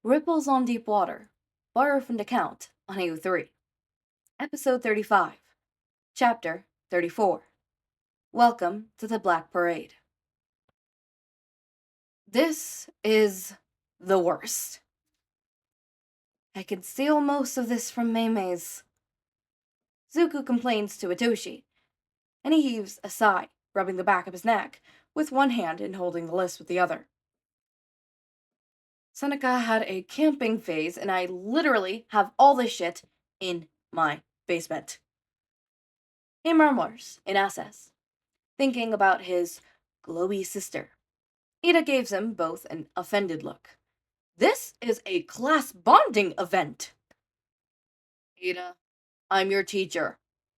Ripples on Deep Water, Borrow from the Count on AO3. Episode 35, Chapter 34. Welcome to the Black Parade. This is the worst. I can steal most of this from Mei's. Zuku complains to Hitoshi, and he heaves a sigh, rubbing the back of his neck, with one hand and holding the list with the other. Seneca had a camping phase, and I literally have all this shit in my basement. He murmurs in access, thinking about his glowy sister. Ida gives him both an offended look. This is a class bonding event. Ida, I'm your teacher,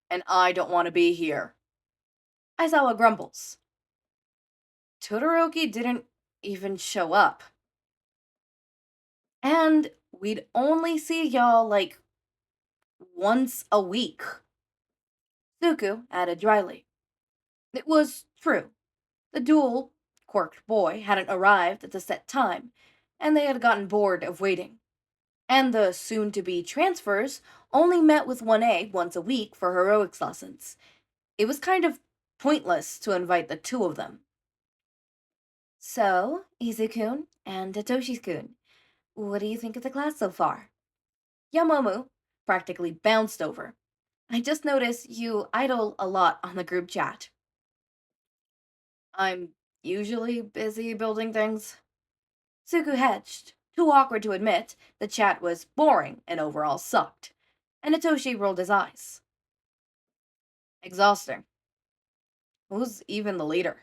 and I don't want to be here. Aizawa grumbles. Todoroki didn't even show up. And we'd only see y'all like once a week. Zuku added dryly. It was true. The dual quirked boy hadn't arrived at the set time, and they had gotten bored of waiting. And the soon-to-be transfers only met with 1A once a week for heroics lessons. It was kind of pointless to invite the two of them. So, Izu-kun and Hitoshi-kun, what do you think of the class so far? Yamomu practically bounced over. I just noticed you idle a lot on the group chat. I'm usually busy building things. Zuku hedged, too awkward to admit the chat was boring and overall sucked, and Hitoshi rolled his eyes. Exhausting. Who's even the leader?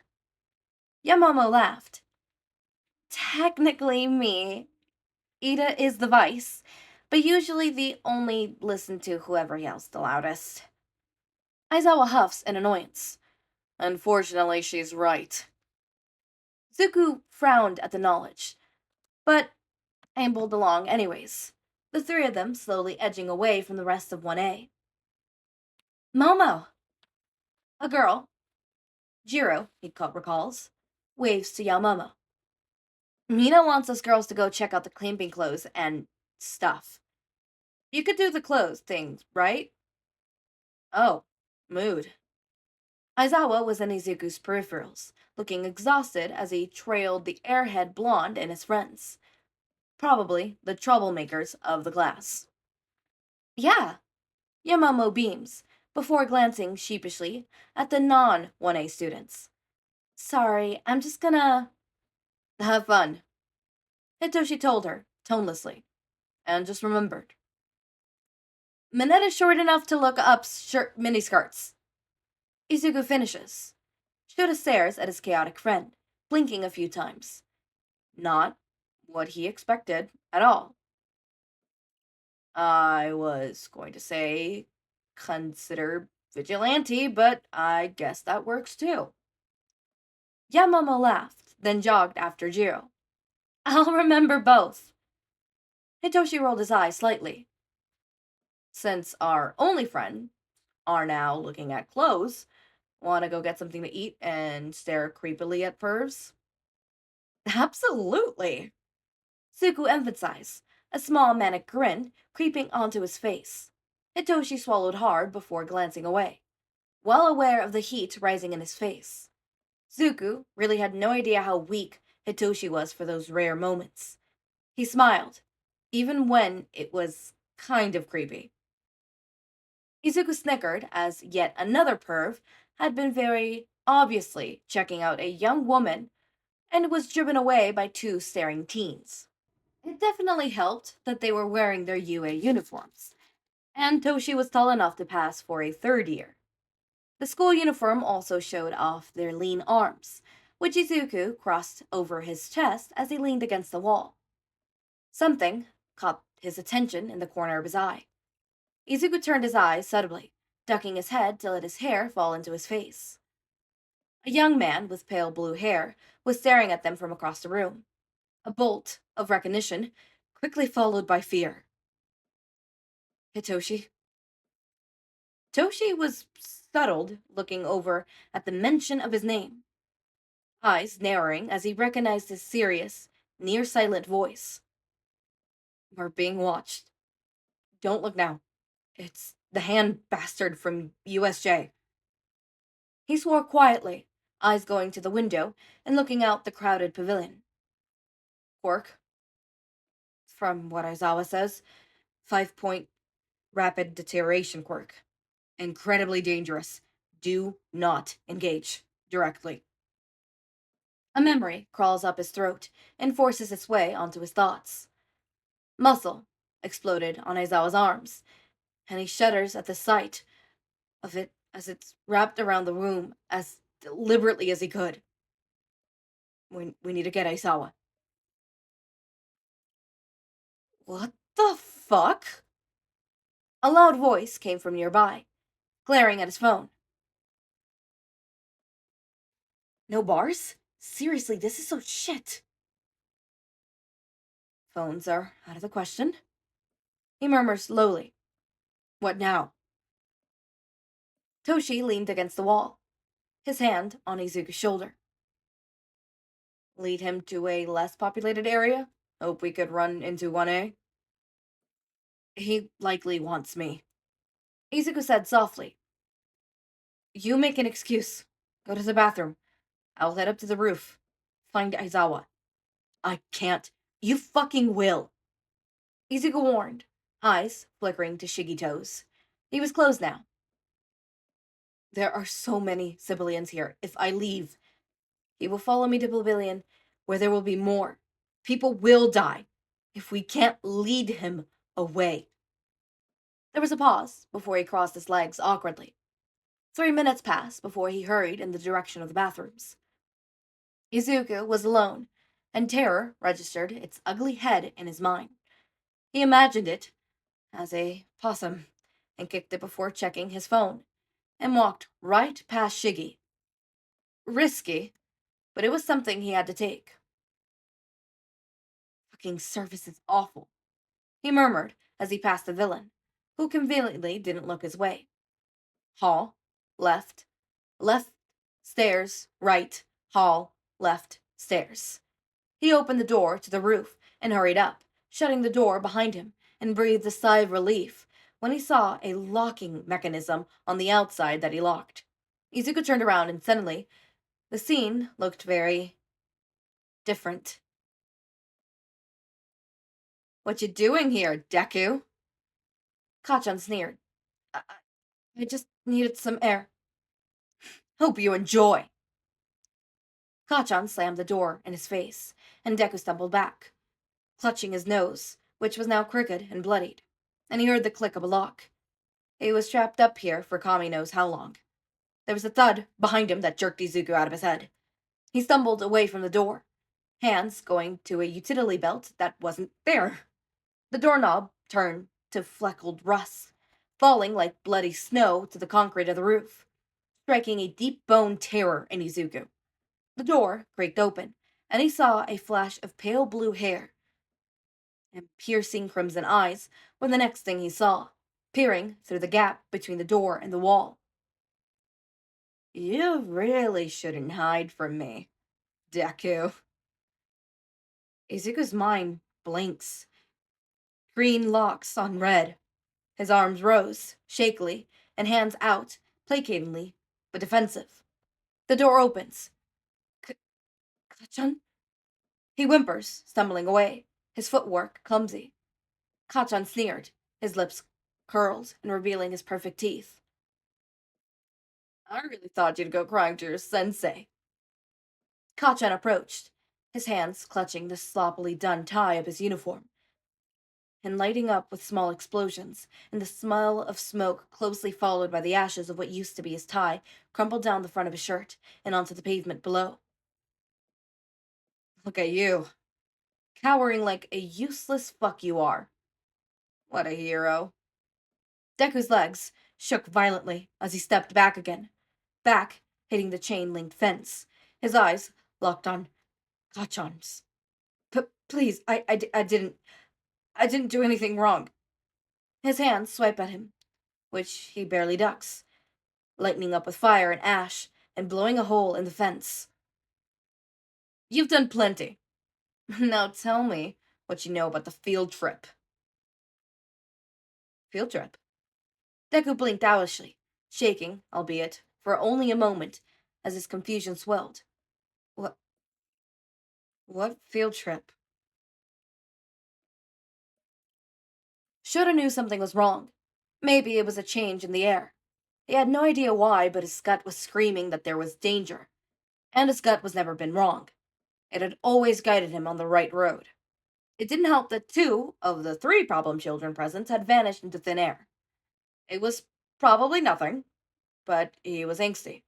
Yamamomo laughed. Technically me. Ida is the vice, but usually the only listen to whoever yells the loudest. Aizawa huffs in annoyance. Unfortunately, she's right. Zuku frowned at the knowledge, but ambled along anyways, the three of them slowly edging away from the rest of 1A. Momo! A girl, Jiro, he recalls, waves to Yaomomo. Mina wants us girls to go check out the camping clothes and stuff. You could do the clothes things, right? Oh, mood. Aizawa was in Izuku's peripherals, looking exhausted as he trailed the airhead blonde and his friends. Probably the troublemakers of the class. Yeah, Yamamomo beams, before glancing sheepishly at the non-1A students. Sorry, I'm just gonna... Have fun, Hitoshi told her, tonelessly, and just remembered. Mineta's short enough to look up miniskirts. Izuku finishes. Shouta stares at his chaotic friend, blinking a few times. Not what he expected at all. I was going to say consider vigilante, but I guess that works too. Yamomo laughed, then jogged after Jiro. I'll remember both. Hitoshi rolled his eyes slightly. Since our only friend are now looking at clothes, want to go get something to eat and stare creepily at pervs? Absolutely, Zuku emphasized, a small manic grin creeping onto his face. Hitoshi swallowed hard before glancing away, well aware of the heat rising in his face. Zuku really had no idea how weak Hitoshi was for those rare moments. He smiled, even when it was kind of creepy. Izuku snickered as yet another perv had been very obviously checking out a young woman and was driven away by two staring teens. It definitely helped that they were wearing their UA uniforms, and Toshi was tall enough to pass for a third year. The school uniform also showed off their lean arms, which Izuku crossed over his chest as he leaned against the wall. Something caught his attention in the corner of his eye. Izuku turned his eyes suddenly, ducking his head to let his hair fall into his face. A young man with pale blue hair was staring at them from across the room. A bolt of recognition, quickly followed by fear. Hitoshi. Toshi was startled, looking over at the mention of his name, eyes narrowing as he recognized his serious, near-silent voice. We're being watched. Don't look now. It's the hand bastard from USJ. He swore quietly, eyes going to the window and looking out the crowded pavilion. Quirk, from what Aizawa says, 5-point rapid deterioration quirk. Incredibly dangerous. Do not engage directly. A memory crawls up his throat and forces its way onto his thoughts. Muscle exploded on Aizawa's arms, and he shudders at the sight of it as it's wrapped around the room as deliberately as he could. We need to get Aizawa. What the fuck? A loud voice came from nearby, glaring at his phone. No bars? Seriously, this is so shit. Phones are out of the question. He murmurs lowly. What now? Toshi leaned against the wall, his hand on Izuku's shoulder. Lead him to a less populated area? Hope we could run into 1A? He likely wants me. Izuku said softly. You make an excuse. Go to the bathroom. I'll head up to the roof. Find Aizawa. I can't. You fucking will. Izuku warned, eyes flickering to shiggy toes. He was closed now. There are so many civilians here. If I leave, he will follow me to Pavilion, where there will be more. People will die if we can't lead him away. There was a pause before he crossed his legs awkwardly. 3 minutes passed before he hurried in the direction of the bathrooms. Izuku was alone, and terror registered its ugly head in his mind. He imagined it as a possum and kicked it before checking his phone, and walked right past Shiggy. Risky, but it was something he had to take. Fucking service is awful, he murmured as he passed the villain, who conveniently didn't look his way. Hall, left, left, stairs, right, hall, left, stairs. He opened the door to the roof and hurried up, shutting the door behind him, and breathed a sigh of relief when he saw a locking mechanism on the outside that he locked. Izuku turned around and suddenly, the scene looked very different. What you doing here, Deku? Kachan sneered. I just needed some air. Hope you enjoy. Kachan slammed the door in his face, and Deku stumbled back, clutching his nose, which was now crooked and bloodied, and he heard the click of a lock. He was trapped up here for Kami knows how long. There was a thud behind him that jerked Izuku out of his head. He stumbled away from the door, hands going to a utility belt that wasn't there. The doorknob turned to fleckled rust, falling like bloody snow to the concrete of the roof, striking a deep bone terror in Izuku. The door creaked open, and he saw a flash of pale blue hair, and piercing crimson eyes were the next thing he saw, peering through the gap between the door and the wall. You really shouldn't hide from me, Deku. Izuku's mind blinks. Green locks on red. His arms rose, shakily, and hands out, placatingly, but defensive. The door opens. Kachan? He whimpers, stumbling away, his footwork clumsy. Kachan sneered, his lips curled and revealing his perfect teeth. I really thought you'd go crying to your sensei. Kachan approached, his hands clutching the sloppily done tie of his uniform, and lighting up with small explosions, and the smell of smoke closely followed by the ashes of what used to be his tie crumpled down the front of his shirt and onto the pavement below. Look at you. Cowering like a useless fuck you are. What a hero. Deku's legs shook violently as he stepped back again, back hitting the chain-linked fence, his eyes locked on Kachan's. Please, I didn't do anything wrong. His hands swipe at him, which he barely ducks, lightening up with fire and ash and blowing a hole in the fence. You've done plenty. Now tell me what you know about the field trip. Field trip. Deku blinked owlishly, shaking, albeit, for only a moment, as his confusion swelled. What? What field trip? Shouta knew something was wrong. Maybe it was a change in the air. He had no idea why, but his gut was screaming that there was danger. And his gut was never been wrong. It had always guided him on the right road. It didn't help that 2 of the 3 problem children present had vanished into thin air. It was probably nothing, but he was angsty.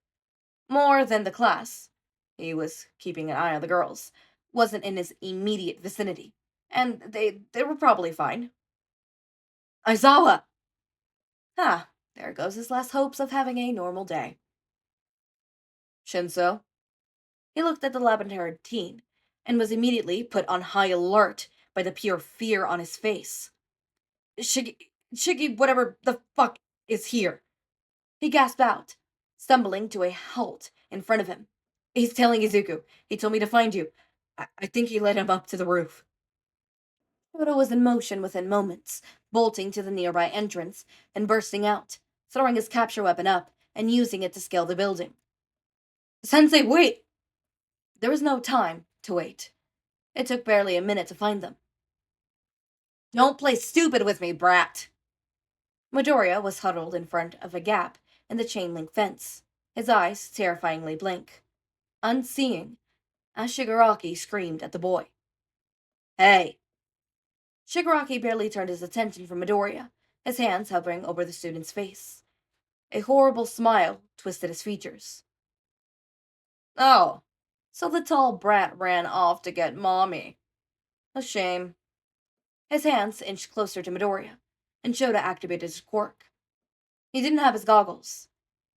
More than the class. He was keeping an eye on the girls. Wasn't in his immediate vicinity. And they were probably fine. Aizawa! Ah, there goes his last hopes of having a normal day. Shinsou? He looked at the lavender-haired teen, and was immediately put on high alert by the pure fear on his face. Shiggy, whatever the fuck is here. He gasped out, stumbling to a halt in front of him. He's telling Izuku. He told me to find you. I think he led him up to the roof. Shouta was in motion within moments, bolting to the nearby entrance and bursting out, throwing his capture weapon up and using it to scale the building. Sensei, wait! There was no time to wait. It took barely a minute to find them. Don't play stupid with me, brat! Midoriya was huddled in front of a gap in the chain-link fence, his eyes terrifyingly blank, unseeing, as Shigaraki screamed at the boy. Hey! Shigaraki barely turned his attention from Midoriya, his hands hovering over the student's face. A horrible smile twisted his features. Oh, so the tall brat ran off to get mommy. A shame. His hands inched closer to Midoriya, and Shouta activated his quirk. He didn't have his goggles.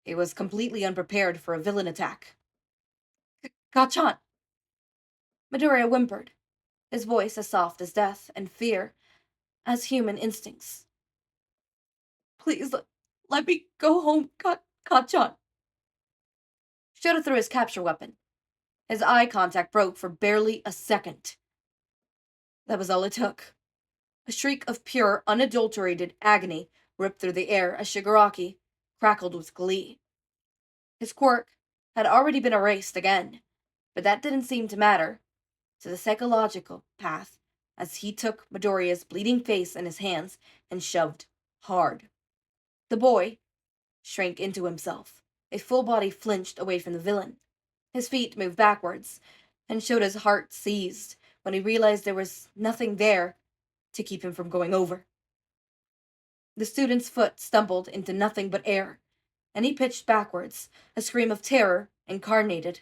He was completely unprepared for a villain attack. Kachan! Midoriya whimpered, his voice as soft as death and fear as human instincts. Please, let me go home, Kachan. Shouta threw his capture weapon. His eye contact broke for barely a second. That was all it took. A shriek of pure, unadulterated agony ripped through the air as Shigaraki crackled with glee. His quirk had already been erased again, but that didn't seem to matter to the psychological path as he took Midoriya's bleeding face in his hands and shoved hard. The boy shrank into himself. A full body flinched away from the villain. His feet moved backwards, and Shota's heart seized when he realized there was nothing there to keep him from going over. The student's foot stumbled into nothing but air, and he pitched backwards, a scream of terror incarnated,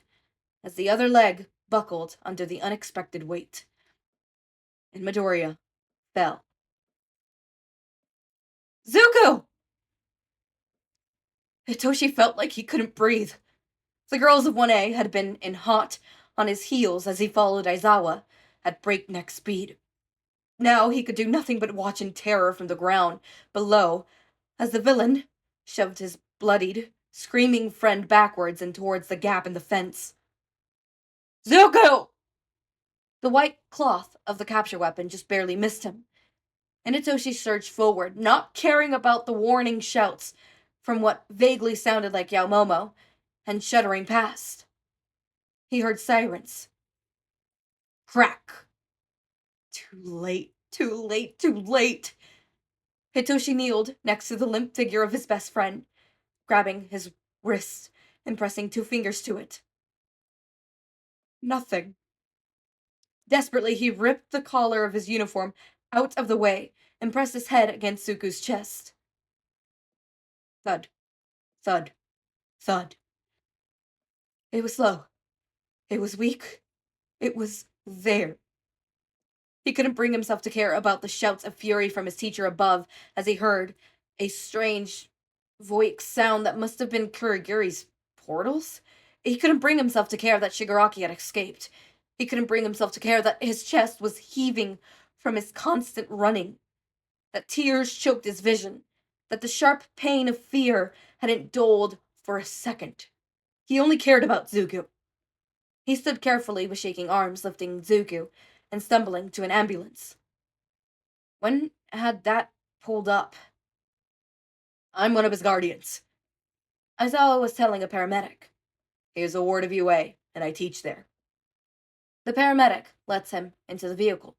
as the other leg buckled under the unexpected weight. And Midoriya fell. Zuko! Hitoshi felt like he couldn't breathe. The girls of 1A had been in hot on his heels as he followed Aizawa at breakneck speed. Now he could do nothing but watch in terror from the ground below as the villain shoved his bloodied, screaming friend backwards and towards the gap in the fence. Zuko! The white cloth of the capture weapon just barely missed him, and Hitoshi surged forward, not caring about the warning shouts from what vaguely sounded like Yaomomo, and shuddering past. He heard sirens. Crack! Too late, too late, too late! Hitoshi kneeled next to the limp figure of his best friend, grabbing his wrist and pressing 2 fingers to it. Nothing. Desperately, he ripped the collar of his uniform out of the way and pressed his head against Zuko's chest. Thud. Thud. Thud. It was slow. It was weak. It was there. He couldn't bring himself to care about the shouts of fury from his teacher above as he heard a strange voic sound that must have been Kurogiri's portals. He couldn't bring himself to care that Shigaraki had escaped. He couldn't bring himself to care that his chest was heaving from his constant running, that tears choked his vision, that the sharp pain of fear hadn't dulled for a second. He only cared about Zuko. He stood carefully with shaking arms, lifting Zuko and stumbling to an ambulance. When had that pulled up? I'm one of his guardians. Aizawa was telling a paramedic. He is a ward of UA, and I teach there. The paramedic lets him into the vehicle.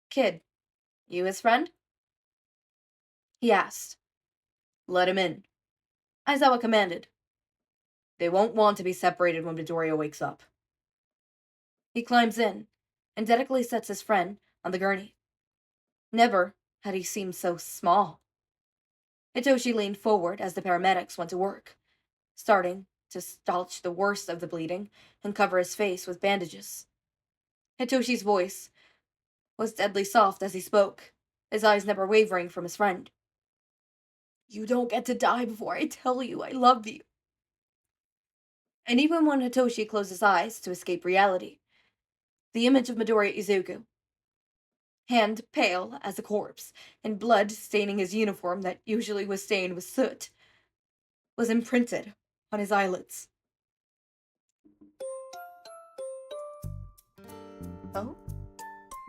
Kid, you his friend? He asked. Let him in. Aizawa commanded. They won't want to be separated when Midoriya wakes up. He climbs in, and dedicatedly sets his friend on the gurney. Never had he seemed so small. Hitoshi leaned forward as the paramedics went to work, starting to staunch the worst of the bleeding and cover his face with bandages. Hitoshi's voice was deadly soft as he spoke, his eyes never wavering from his friend. You don't get to die before I tell you I love you. And even when Hitoshi closed his eyes to escape reality, the image of Midoriya Izuku, hand pale as a corpse, and blood staining his uniform that usually was stained with soot, was imprinted on his eyelids. Oh?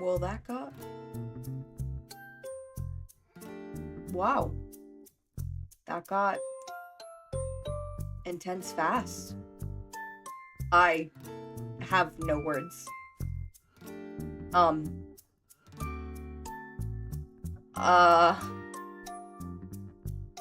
Well, that got... Wow. That got... intense fast. I have no words.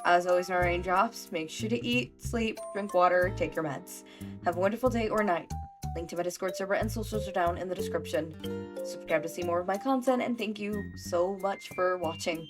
As always, my raindrops, make sure to eat, sleep, drink water, take your meds. Have a wonderful day or night. Link to my Discord server and socials are down in the description. Subscribe to see more of my content, and thank you so much for watching.